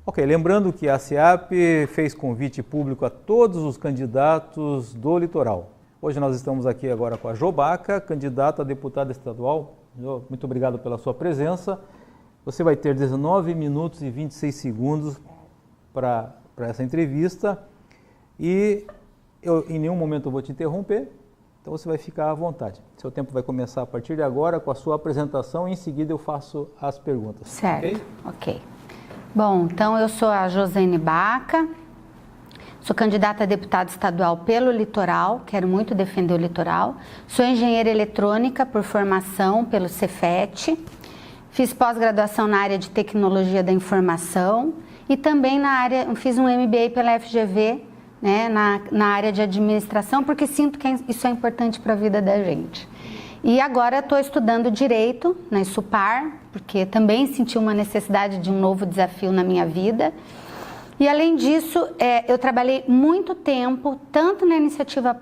Ok, lembrando que a SEAP fez convite público a todos os candidatos do litoral. Hoje nós estamos aqui agora com a Jo Baca, candidata a deputada estadual. Jo, muito obrigado pela sua presença. Você vai ter 19 minutos e 26 segundos para essa entrevista e eu em nenhum momento vou te interromper, então você vai ficar à vontade. Seu tempo vai começar a partir de agora com a sua apresentação e em seguida eu faço as perguntas. Certo, ok. Bom, então eu sou a Josene Baca, sou candidata a deputada estadual pelo litoral, quero muito defender o litoral. Sou engenheira eletrônica por formação pelo Cefet, fiz pós-graduação na área de tecnologia da informação e também fiz um MBA pela FGV, né, na área de administração, porque sinto que isso é importante para a vida da gente. E agora estou estudando Direito na Supar, porque também senti uma necessidade de um novo desafio na minha vida. E além disso, eu trabalhei muito tempo, tanto na iniciativa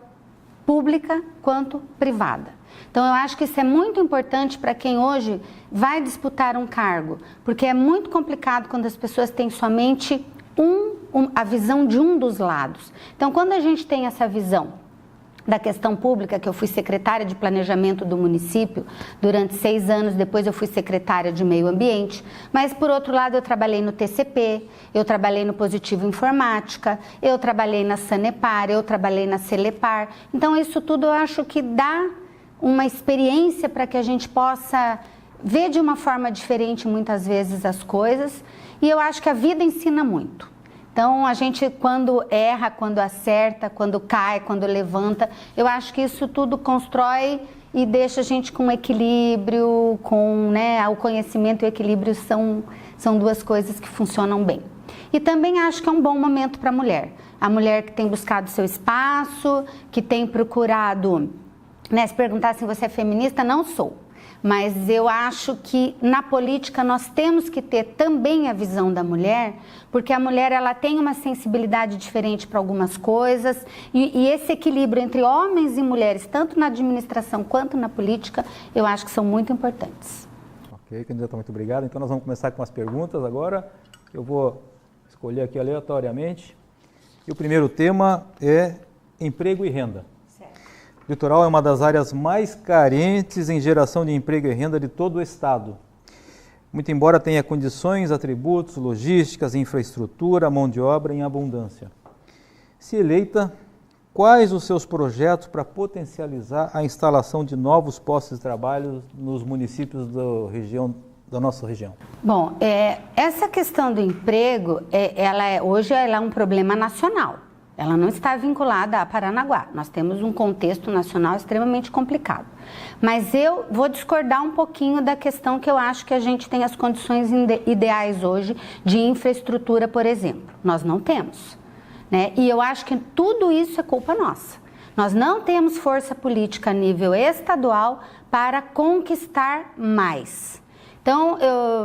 pública quanto privada. Então eu acho que isso é muito importante para quem hoje vai disputar um cargo, porque é muito complicado quando as pessoas têm somente a visão de um dos lados. Então quando a gente tem essa visão da questão pública, que eu fui secretária de planejamento do município durante 6 anos, depois eu fui secretária de meio ambiente, mas por outro lado eu trabalhei no TCP, eu trabalhei no Positivo Informática, eu trabalhei na Sanepar, eu trabalhei na Celepar, então isso tudo eu acho que dá uma experiência para que a gente possa ver de uma forma diferente muitas vezes as coisas, e eu acho que a vida ensina muito. Então, a gente quando erra, quando acerta, quando cai, quando levanta, eu acho que isso tudo constrói e deixa a gente com equilíbrio, o conhecimento e o equilíbrio são duas coisas que funcionam bem. E também acho que é um bom momento para a mulher que tem buscado seu espaço, que tem procurado, se perguntar se você é feminista, não sou. Mas eu acho que na política nós temos que ter também a visão da mulher, porque a mulher ela tem uma sensibilidade diferente para algumas coisas e esse equilíbrio entre homens e mulheres, tanto na administração quanto na política, eu acho que são muito importantes. Ok, candidata, muito obrigado. Então nós vamos começar com as perguntas agora. Eu vou escolher aqui aleatoriamente. E o primeiro tema é emprego e renda. O litoral é uma das áreas mais carentes em geração de emprego e renda de todo o estado. Muito embora tenha condições, atributos, logísticas, infraestrutura, mão de obra em abundância. Se eleita, quais os seus projetos para potencializar a instalação de novos postos de trabalho nos municípios da nossa região? Bom, essa questão do emprego, hoje ela é um problema nacional. Ela não está vinculada a Paranaguá. Nós temos um contexto nacional extremamente complicado. Mas eu vou discordar um pouquinho da questão que eu acho que a gente tem as condições ideais hoje de infraestrutura, por exemplo. Nós não temos, né? E eu acho que tudo isso é culpa nossa. Nós não temos força política a nível estadual para conquistar mais. Então,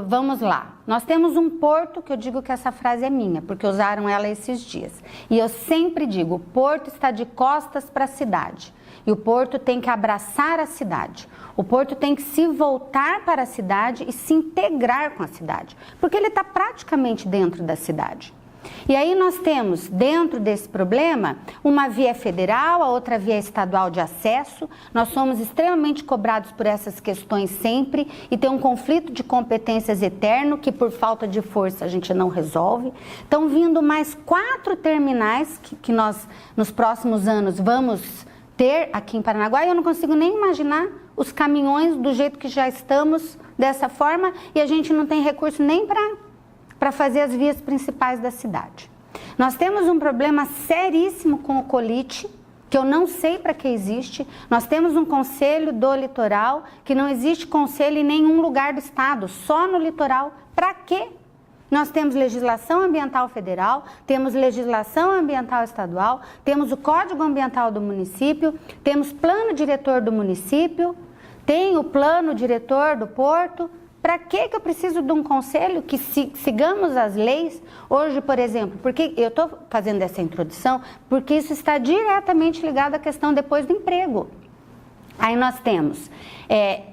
vamos lá. Nós temos um porto, que eu digo que essa frase é minha, porque usaram ela esses dias. E eu sempre digo, o porto está de costas para a cidade. E o porto tem que abraçar a cidade. O porto tem que se voltar para a cidade e se integrar com a cidade. Porque ele está praticamente dentro da cidade. E aí nós temos, dentro desse problema, uma via federal, a outra via estadual de acesso. Nós somos extremamente cobrados por essas questões sempre e tem um conflito de competências eterno que por falta de força a gente não resolve. Estão vindo mais 4 terminais que nós, nos próximos anos, vamos ter aqui em Paranaguá e eu não consigo nem imaginar os caminhões do jeito que já estamos dessa forma e a gente não tem recurso nem para fazer as vias principais da cidade. Nós temos um problema seríssimo com o colite, que eu não sei para que existe. Nós temos um conselho do litoral, que não existe conselho em nenhum lugar do estado, só no litoral. Para quê? Nós temos legislação ambiental federal, temos legislação ambiental estadual, temos o Código Ambiental do município, temos plano diretor do município, tem o plano diretor do porto. Para que eu preciso de um conselho que sigamos as leis? Hoje, por exemplo, porque eu estou fazendo essa introdução, porque isso está diretamente ligado à questão depois do emprego. Aí nós temos,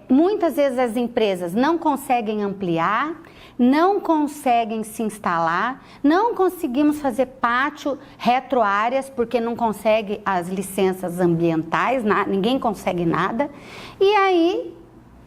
muitas vezes as empresas não conseguem ampliar, não conseguem se instalar, não conseguimos fazer pátio retroáreas porque não consegue as licenças ambientais, ninguém consegue nada. E aí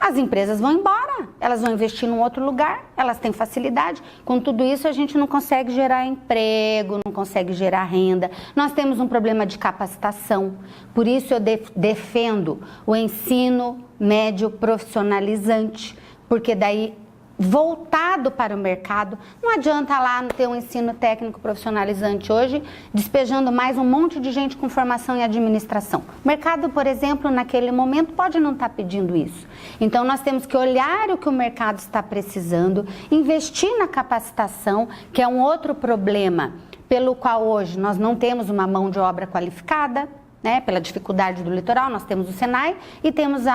as empresas vão embora, elas vão investir num outro lugar, elas têm facilidade. Com tudo isso a gente não consegue gerar emprego, não consegue gerar renda. Nós temos um problema de capacitação, por isso eu defendo o ensino médio profissionalizante, porque daí voltado para o mercado, não adianta lá ter um ensino técnico profissionalizante hoje, despejando mais um monte de gente com formação em administração. O mercado, por exemplo, naquele momento pode não estar pedindo isso. Então nós temos que olhar o que o mercado está precisando, investir na capacitação, que é um outro problema pelo qual hoje nós não temos uma mão de obra qualificada, né, pela dificuldade do litoral. Nós temos o Senai e temos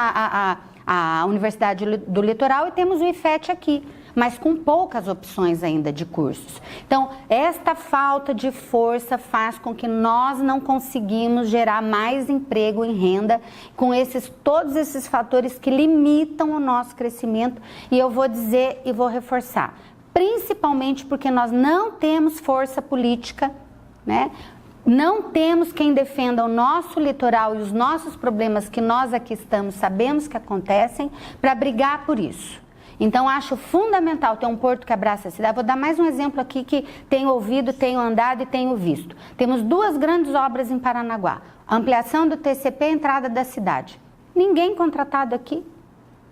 a Universidade do Litoral e temos o IFET aqui, mas com poucas opções ainda de cursos. Então, esta falta de força faz com que nós não conseguimos gerar mais emprego e renda com todos esses fatores que limitam o nosso crescimento. E eu vou dizer e vou reforçar, principalmente porque nós não temos força política, né? Não temos quem defenda o nosso litoral e os nossos problemas que nós aqui estamos, sabemos que acontecem, para brigar por isso. Então, acho fundamental ter um porto que abraça a cidade. Vou dar mais um exemplo aqui que tenho ouvido, tenho andado e tenho visto. Temos 2 grandes obras em Paranaguá. A ampliação do TCP e a entrada da cidade. Ninguém contratado aqui.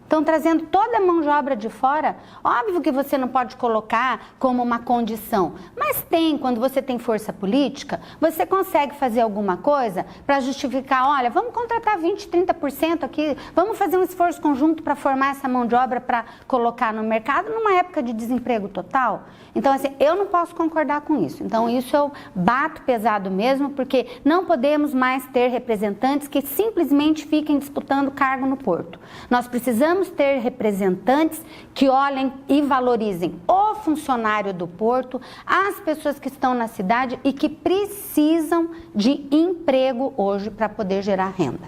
Estão trazendo toda a mão de obra de fora. Óbvio que você não pode colocar como uma condição, mas quando você tem força política, você consegue fazer alguma coisa para justificar, olha, vamos contratar 20%, 30% aqui, vamos fazer um esforço conjunto para formar essa mão de obra para colocar no mercado numa época de desemprego total. Então, assim, eu não posso concordar com isso. Então, isso eu bato pesado mesmo, porque não podemos mais ter representantes que simplesmente fiquem disputando cargo no porto. Nós precisamos ter representantes que olhem e valorizem o funcionário do porto, as pessoas que estão na cidade e que precisam de emprego hoje para poder gerar renda.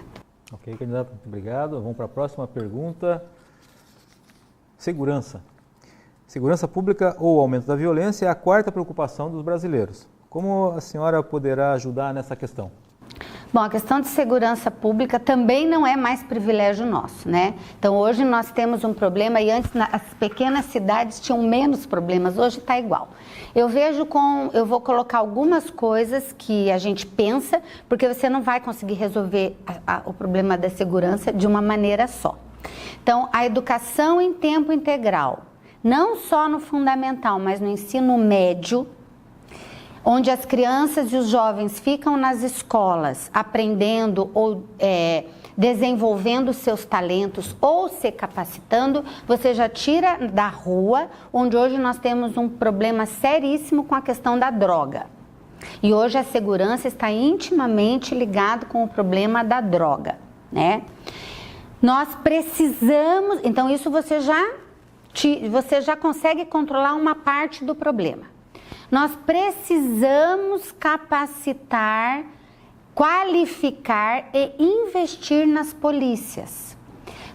Ok, candidato, muito obrigado. Vamos para a próxima pergunta. Segurança. Segurança pública ou aumento da violência é a 4ª preocupação dos brasileiros. Como a senhora poderá ajudar nessa questão? Bom, a questão de segurança pública também não é mais privilégio nosso, né? Então, hoje nós temos um problema e antes as pequenas cidades tinham menos problemas, hoje está igual. Eu vou colocar algumas coisas que a gente pensa, porque você não vai conseguir resolver o problema da segurança de uma maneira só. Então, a educação em tempo integral, não só no fundamental, mas no ensino médio, onde as crianças e os jovens ficam nas escolas aprendendo ou desenvolvendo seus talentos ou se capacitando, você já tira da rua, onde hoje nós temos um problema seríssimo com a questão da droga. E hoje a segurança está intimamente ligada com o problema da droga, né? Nós precisamos, então isso você já consegue controlar uma parte do problema. Nós precisamos capacitar, qualificar e investir nas polícias.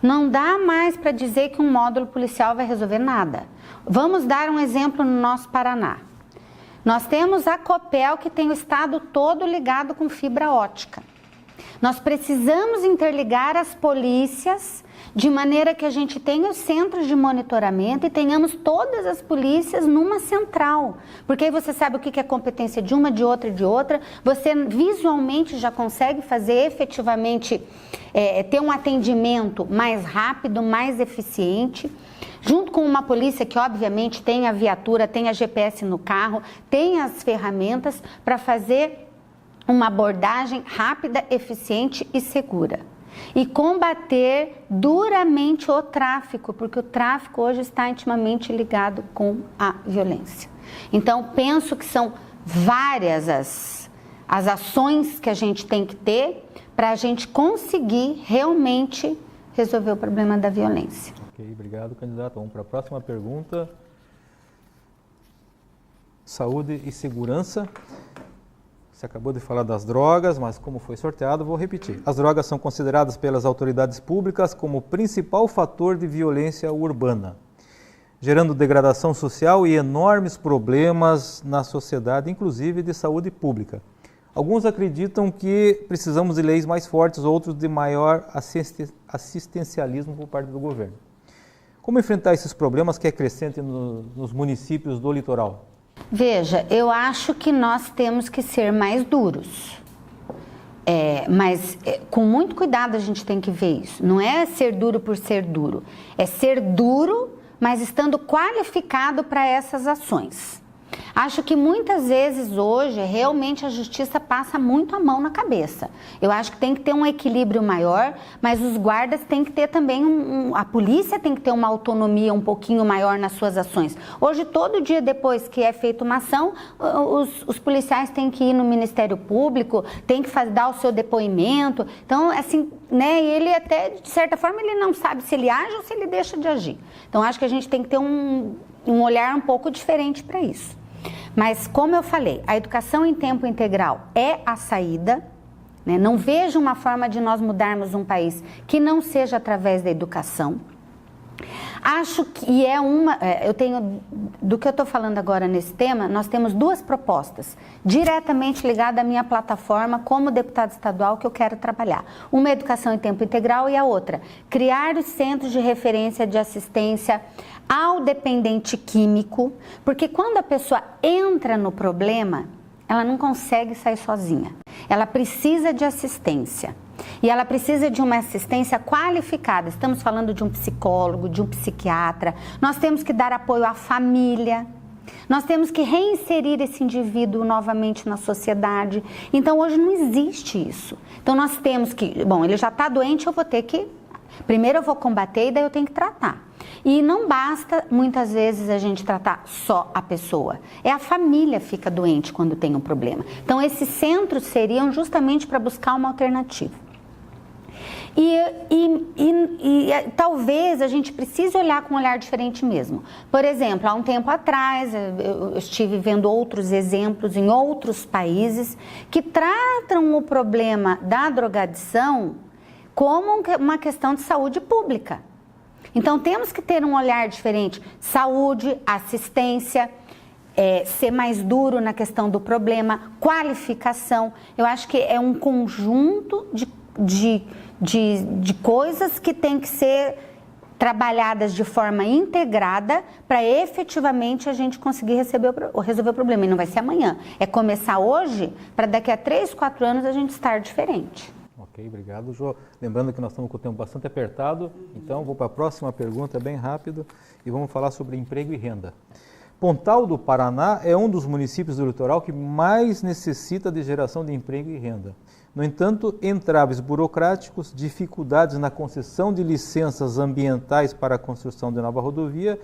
Não dá mais para dizer que um módulo policial vai resolver nada. Vamos dar um exemplo no nosso Paraná. Nós temos a Copel, que tem o estado todo ligado com fibra ótica. Nós precisamos interligar as polícias de maneira que a gente tenha os centros de monitoramento e tenhamos todas as polícias numa central. Porque aí você sabe o que é competência de uma, de outra e de outra. Você visualmente já consegue fazer efetivamente, ter um atendimento mais rápido, mais eficiente. Junto com uma polícia que obviamente tem a viatura, tem a GPS no carro, tem as ferramentas para fazer uma abordagem rápida, eficiente e segura. E combater duramente o tráfico, porque o tráfico hoje está intimamente ligado com a violência. Então, penso que são várias as ações que a gente tem que ter para a gente conseguir realmente resolver o problema da violência. Ok, obrigado, candidato. Vamos para a próxima pergunta. Saúde e segurança. Você acabou de falar das drogas, mas como foi sorteado, vou repetir. As drogas são consideradas pelas autoridades públicas como o principal fator de violência urbana, gerando degradação social e enormes problemas na sociedade, inclusive de saúde pública. Alguns acreditam que precisamos de leis mais fortes, outros de maior assistencialismo por parte do governo. Como enfrentar esses problemas que é crescente nos municípios do litoral? Veja, eu acho que nós temos que ser mais duros. Mas com muito cuidado a gente tem que ver isso. Não é ser duro por ser duro. É ser duro, mas estando qualificado para essas ações. Acho que muitas vezes hoje realmente a justiça passa muito a mão na cabeça. Eu acho que tem que ter um equilíbrio maior, mas os guardas têm que ter também a polícia tem que ter uma autonomia um pouquinho maior nas suas ações. Hoje, todo dia depois que é feita uma ação, os policiais têm que ir no Ministério Público, têm que dar o seu depoimento. Então, assim, né, ele até, de certa forma, ele não sabe se ele age ou se ele deixa de agir. Então, acho que a gente tem que ter um olhar um pouco diferente para isso. Mas, como eu falei, a educação em tempo integral é a saída, né? Não vejo uma forma de nós mudarmos um país que não seja através da educação. Acho que do que eu estou falando agora nesse tema, nós temos duas propostas diretamente ligadas à minha plataforma como deputada estadual que eu quero trabalhar. Uma é educação em tempo integral e a outra, criar os centros de referência de assistência ao dependente químico, porque quando a pessoa entra no problema, ela não consegue sair sozinha. Ela precisa de assistência. E ela precisa de uma assistência qualificada. Estamos falando de um psicólogo, de um psiquiatra. Nós temos que dar apoio à família. Nós temos que reinserir esse indivíduo novamente na sociedade. Então, hoje não existe isso. Então, nós temos que... Bom, ele já está doente, eu vou ter que... Primeiro eu vou combater e daí eu tenho que tratar. E não basta, muitas vezes, a gente tratar só a pessoa. A família fica doente quando tem um problema. Então, esses centros seriam justamente para buscar uma alternativa. E talvez a gente precise olhar com um olhar diferente mesmo. Por exemplo, há um tempo atrás, eu estive vendo outros exemplos em outros países que tratam o problema da drogadição como uma questão de saúde pública. Então, temos que ter um olhar diferente. Saúde, assistência, ser mais duro na questão do problema, qualificação. Eu acho que é um conjunto de coisas que tem que ser trabalhadas de forma integrada para efetivamente a gente conseguir resolver o problema. E não vai ser amanhã. É começar hoje para daqui a 3, 4 anos a gente estar diferente. Ok, obrigado, Jô. Lembrando que nós estamos com o tempo bastante apertado, então vou para a próxima pergunta, bem rápido, e vamos falar sobre emprego e renda. Pontal do Paraná é um dos municípios do litoral que mais necessita de geração de emprego e renda. No entanto, entraves burocráticos, dificuldades na concessão de licenças ambientais para a construção de nova rodovia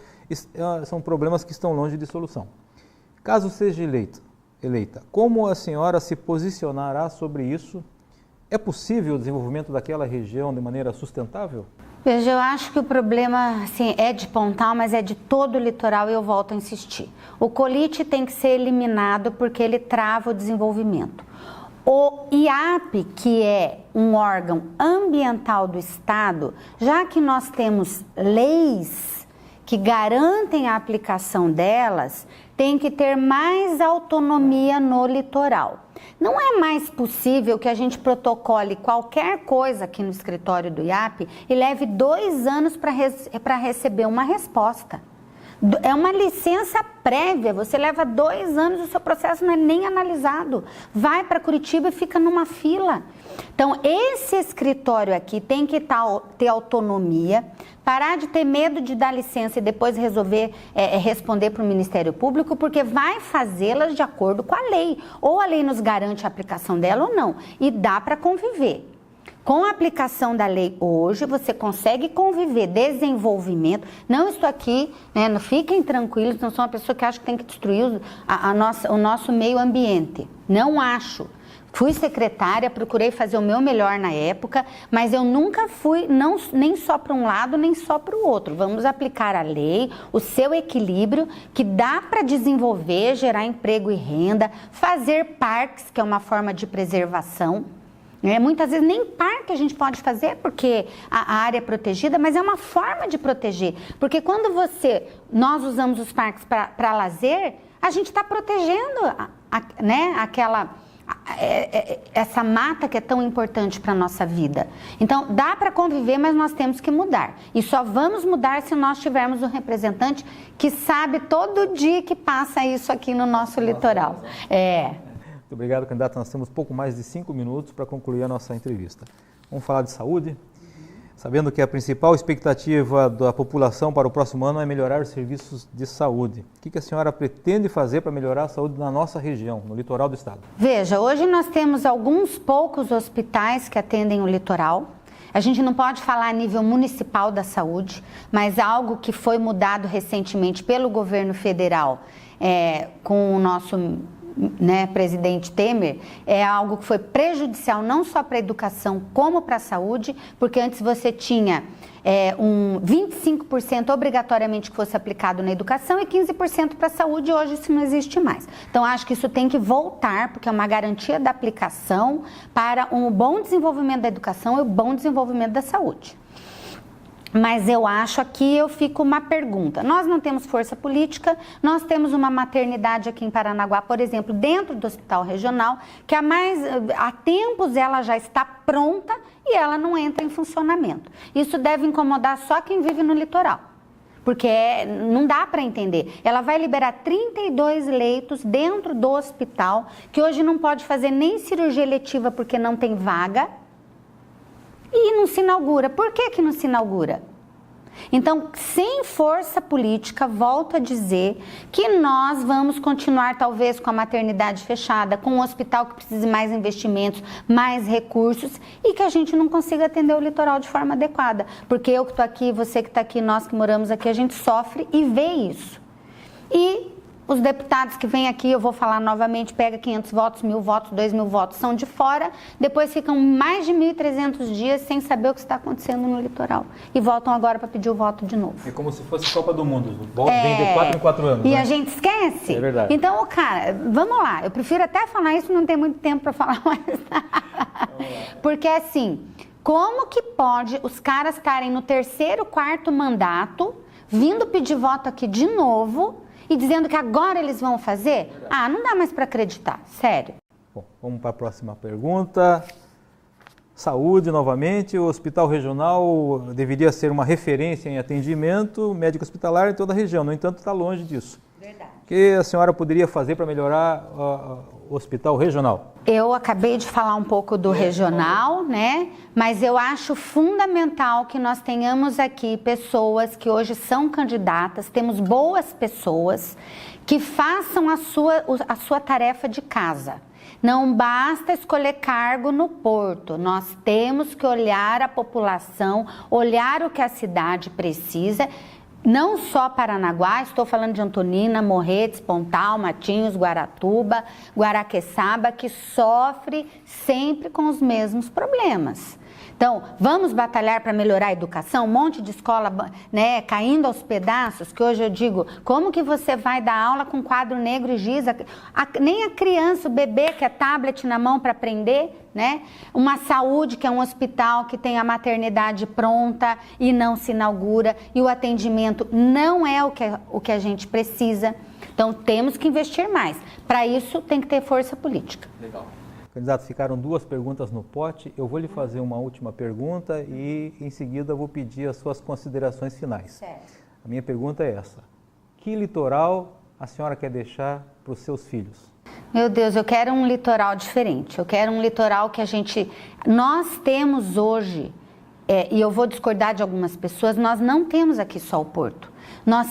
são problemas que estão longe de solução. Caso seja eleita, como a senhora se posicionará sobre isso? É possível o desenvolvimento daquela região de maneira sustentável? Veja, eu acho que o problema assim, é de Pontal, mas é de todo o litoral e eu volto a insistir. O colite tem que ser eliminado porque ele trava o desenvolvimento. O IAP, que é um órgão ambiental do Estado, já que nós temos leis que garantem a aplicação delas, tem que ter mais autonomia no litoral. Não é mais possível que a gente protocole qualquer coisa aqui no escritório do IAP e leve 2 anos para receber uma resposta. É uma licença prévia, você leva 2 anos, o seu processo não é nem analisado. Vai para Curitiba e fica numa fila. Então, esse escritório aqui tem que ter autonomia, parar de ter medo de dar licença e depois resolver responder para o Ministério Público, porque vai fazê-las de acordo com a lei. Ou a lei nos garante a aplicação dela ou não. E dá para conviver. com a aplicação da lei hoje, você consegue conviver, desenvolvimento. Não estou aqui, né, não fiquem tranquilos, não sou uma pessoa que acha que tem que destruir o nosso meio ambiente. Não acho. Fui secretária, procurei fazer o meu melhor na época, mas eu nunca fui nem só para um lado, nem só para o outro. Vamos aplicar a lei, o seu equilíbrio, que dá para desenvolver, gerar emprego e renda, fazer parques, que é uma forma de preservação. Muitas vezes nem parque a gente pode fazer, porque a área é protegida, mas é uma forma de proteger. Porque quando nós usamos os parques para lazer, a gente está protegendo né, essa mata que é tão importante para a nossa vida. Então, dá para conviver, mas nós temos que mudar. E só vamos mudar se nós tivermos um representante que sabe todo dia que passa isso aqui no nosso litoral. Muito obrigado, candidato. Nós temos pouco mais de 5 minutos para concluir a nossa entrevista. Vamos falar de saúde? Sabendo que a principal expectativa da população para o próximo ano é melhorar os serviços de saúde. O que a senhora pretende fazer para melhorar a saúde na nossa região, no litoral do estado? Veja, hoje nós temos alguns poucos hospitais que atendem o litoral. A gente não pode falar a nível municipal da saúde, mas algo que foi mudado recentemente pelo governo federal com o nosso presidente Temer, é algo que foi prejudicial não só para a educação como para a saúde, porque antes você tinha 25% obrigatoriamente que fosse aplicado na educação e 15% para a saúde, e hoje isso não existe mais. Então acho que isso tem que voltar, porque é uma garantia da aplicação para um bom desenvolvimento da educação e um bom desenvolvimento da saúde. Mas eu acho, aqui eu fico uma pergunta, nós não temos força política, nós temos uma maternidade aqui em Paranaguá, por exemplo, dentro do hospital regional, que há tempos ela já está pronta e ela não entra em funcionamento. Isso deve incomodar só quem vive no litoral, porque não dá para entender. Ela vai liberar 32 leitos dentro do hospital, que hoje não pode fazer nem cirurgia eletiva porque não tem vaga, e não se inaugura. Por que não se inaugura? Então, sem força política, volto a dizer que nós vamos continuar talvez com a maternidade fechada, com um hospital que precise mais investimentos, mais recursos, e que a gente não consiga atender o litoral de forma adequada. Porque eu que estou aqui, você que está aqui, nós que moramos aqui, a gente sofre e vê isso. E os deputados que vêm aqui, eu vou falar novamente, pega 500 votos, 1.000 votos, 2.000 votos, são de fora, depois ficam mais de 1.300 dias sem saber o que está acontecendo no litoral. E voltam agora para pedir o voto de novo. É como se fosse Copa do Mundo, vem de 4 em 4 anos. E né? a gente esquece. É verdade. Então, cara, vamos lá, eu prefiro até falar isso, não tem muito tempo para falar mais. Porque assim, como que pode os caras estarem no 3º, 4º mandato, vindo pedir voto aqui de novo, e dizendo que agora eles vão fazer? Não dá mais para acreditar, sério. Bom, vamos para a próxima pergunta. Saúde, novamente, o hospital regional deveria ser uma referência em atendimento médico hospitalar em toda a região, no entanto está longe disso. Verdade. O que a senhora poderia fazer para melhorar o hospital regional? Eu acabei de falar um pouco do regional, né? Mas eu acho fundamental que nós tenhamos aqui pessoas que hoje são candidatas, temos boas pessoas que façam a sua tarefa de casa. Não basta escolher cargo no porto, nós temos que olhar a população, olhar o que a cidade precisa. Não só Paranaguá, estou falando de Antonina, Morretes, Pontal, Matinhos, Guaratuba, Guaraqueçaba, que sofre sempre com os mesmos problemas. Então, vamos batalhar para melhorar a educação, um monte de escola caindo aos pedaços, que hoje eu digo, como que você vai dar aula com quadro negro e giz? Nem a criança, o bebê quer tablet na mão para aprender, né? Uma saúde que é um hospital que tem a maternidade pronta e não se inaugura, e o atendimento não é o que a gente precisa. Então, temos que investir mais. Para isso, tem que ter força política. Legal. Candidato, ficaram 2 perguntas no pote. Eu vou lhe fazer uma última pergunta e, em seguida, vou pedir as suas considerações finais. Certo. A minha pergunta é essa. Que litoral a senhora quer deixar para os seus filhos? Meu Deus, eu quero um litoral diferente. Eu quero um litoral que nós temos hoje, e eu vou discordar de algumas pessoas, nós não temos aqui só o porto. Nós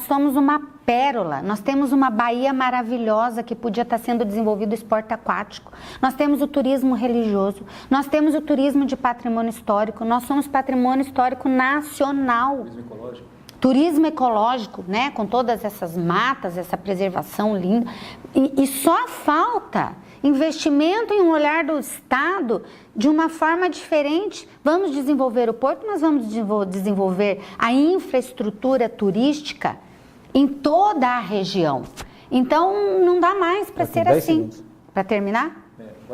somos uma pérola. Nós temos uma Bahia maravilhosa que podia estar sendo desenvolvido o esporte aquático. Nós temos o turismo religioso. Nós temos o turismo de patrimônio histórico. Nós somos patrimônio histórico nacional. Turismo ecológico. Turismo ecológico, né? Com todas essas matas, essa preservação linda. E só falta investimento em um olhar do Estado de uma forma diferente. Vamos desenvolver o porto, mas vamos desenvolver a infraestrutura turística em toda a região. Então, não dá mais para ser assim. Para terminar?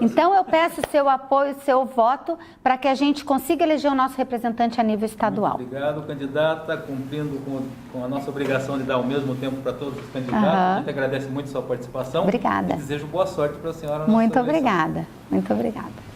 Então, eu peço seu apoio, seu voto, para que a gente consiga eleger o nosso representante a nível estadual. Muito obrigado, candidata, cumprindo com a nossa obrigação de dar o mesmo tempo para todos os candidatos. A gente agradece muito a sua participação. Obrigada. E desejo boa sorte para a senhora. Muito obrigada, muito obrigada.